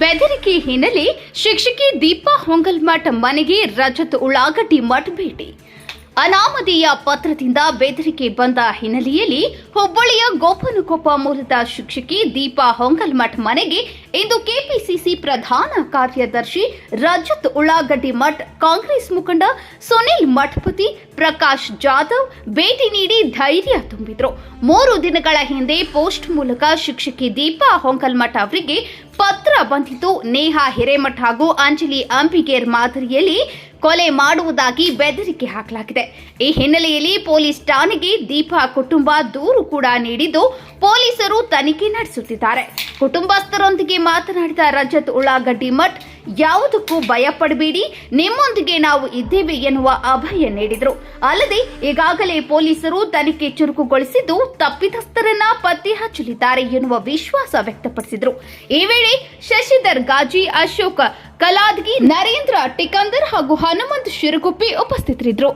ಬೆದರಿಕೆ ಹಿನ್ನೆಲೆ ಶಿಕ್ಷಕಿ ದೀಪಾ ಹೊಂಗಲ್ಮಠ್ ಮನೆಗೆ ರಜತ್ ಉಳ್ಳಾಗಡ್ಡಿ ಮಠ್ ಭೇಟಿ. ಅನಾಮಧೇಯ ಪತ್ರದಿಂದ ಬೆದರಿಕೆ ಬಂದ ಹಿನ್ನೆಲೆಯಲ್ಲಿ ಹುಬ್ಬಳ್ಳಿಯ ಗೋಪನಕೊಪ್ಪ ಮೂಲದ ಶಿಕ್ಷಕಿ ದೀಪಾ ಹೊಂಗಲ್ಮಠ್ ಮನೆಗೆ ಇಂದು ಕೆಪಿಸಿಸಿ ಪ್ರಧಾನ ಕಾರ್ಯದರ್ಶಿ ರಜತ್ ಉಳ್ಳಾಗಡ್ಡಿ ಮಠ್, ಕಾಂಗ್ರೆಸ್ ಮುಖಂಡ ಸುನಿಲ್ ಮಠಪತಿ, ಪ್ರಕಾಶ್ ಜಾಧವ್ ಭೇಟಿ ನೀಡಿ ಧೈರ್ಯ ತುಂಬಿದ್ರು. 3 ದಿನಗಳ ಹಿಂದೆ ಪೋಸ್ಟ್ ಮೂಲಕ ಶಿಕ್ಷಕಿ ದೀಪಾ ಹೊಂಗಲ್ಮಠ್ ಅವರಿಗೆ ಪತ್ರ ಬಂದಿದ್ದು, ನೇಹಾ ಹಿರೇಮಠ್ ಹಾಗೂ ಅಂಜಲಿ ಅಂಬಿಗೇರ್ ಮಾದರಿಯಲ್ಲಿ ಕೊಲೆ ಮಾಡುವುದಾಗಿ ಬೆದರಿಕೆ ಹಾಕಲಾಗಿದೆ. ಈ ಹಿನ್ನೆಲೆಯಲ್ಲಿ ಪೊಲೀಸ್ ಠಾಣೆಗೆ ದೀಪಾ ಕುಟುಂಬ ದೂರು ಕೂಡ ನೀಡಿದ್ದು, ಪೊಲೀಸರು ತನಿಖೆ ನಡೆಸುತ್ತಿದ್ದಾರೆ. ಕುಟುಂಬಸ್ಥರೊಂದಿಗೆ ಮಾತನಾಡಿದ ರಜತ್ ಉಳ್ಳಾಗಡ್ಡಿ ಮಠ್, ಯಾವುದಕ್ಕೂ ಭಯಪಡಬೇಡಿ, ನಿಮ್ಮೊಂದಿಗೆ ನಾವು ಇದ್ದೇವೆ ಎನ್ನುವ ಅಭಯ ನೀಡಿದರು. ಅಲ್ಲದೆ ಈಗಾಗಲೇ ಪೊಲೀಸರು ತನಿಖೆ ಚುರುಕುಗೊಳಿಸಿದ್ದು, ತಪ್ಪಿತಸ್ಥರನ್ನ ಪತ್ತೆ ಹಚ್ಚಲಿದ್ದಾರೆ ಎನ್ನುವ ವಿಶ್ವಾಸ ವ್ಯಕ್ತಪಡಿಸಿದರು. ಈ ವೇಳೆ ಶಶಿಧರ್ ಗಾಜಿ, ಅಶೋಕ್ ಕಲಾದ್ಗಿ, ನರೇಂದ್ರ ಟಿಕಂದರ್ ಹಾಗೂ ಹನುಮಂತ್ ಶಿರಗುಪ್ಪಿ ಉಪಸ್ಥಿತರಿದ್ದರು.